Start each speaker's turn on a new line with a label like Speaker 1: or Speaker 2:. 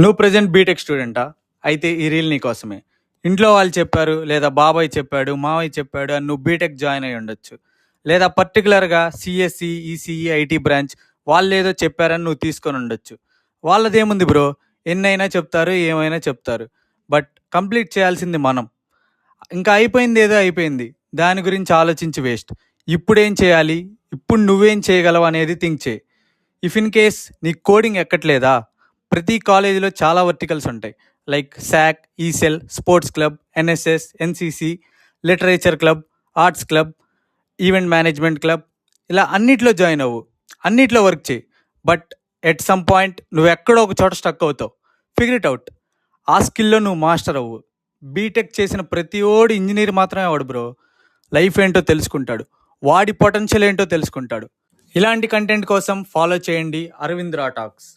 Speaker 1: నువ్వు present BTech స్టూడెంటా? అయితే ఈ రీల్ నీకోసమే. ఇంట్లో వాళ్ళు చెప్పారు, లేదా బాబాయ్ చెప్పాడు, మావయ్య చెప్పాడు అని నువ్వు బీటెక్ జాయిన్ అయ్యి ఉండొచ్చు. లేదా పర్టికులర్‌గా సీఎస్‌సి, ఈసీఈ, ఐటీ బ్రాంచ్ వాళ్ళేదో చెప్పారని నువ్వు తీసుకొని ఉండొచ్చు. వాళ్ళదేముంది బ్రో, ఎన్నైనా చెప్తారు, ఏమైనా చెప్తారు. బట్ కంప్లీట్ చేయాల్సింది మనం. ఇంకా అయిపోయిందేదో అయిపోయింది. దాని గురించి ఆలోచించి వేస్ట్. ఇప్పుడేం చేయాలి? ఇప్పుడు నువ్వేం చేయగలవు అనేది థింక్ చేయి. ఇఫ్ ఇన్ కేస్ నీకు కోడింగ్ ఎక్కట్లేదా? ప్రతి కాలేజీలో చాలా వర్టికల్స్ ఉంటాయి. లైక్ శాక్, E cell, sports club, NSS, NCC, literature club, arts club, event management club, ఇలా అన్నిట్లో జాయిన్ అవ్వు. అన్నిట్లో వర్క్ చేయి. బట్ ఎట్ సమ్ పాయింట్ నువ్వు ఎక్కడో ఒక చోట స్టక్ అవుతావు. Figure it out. ఆ స్కిల్లో నువ్వు మాస్టర్ అవ్వు. బీటెక్ చేసిన ప్రతి ఓడు ఇంజనీర్ మాత్రమే అవడు బ్రో. లైఫ్ ఏంటో తెలుసుకుంటాడు. వాడి పొటెన్షియల్ ఏంటో తెలుసుకుంటాడు. ఇలాంటి కంటెంట్ కోసం ఫాలో చేయండి అరవింద్ రా టాక్స్.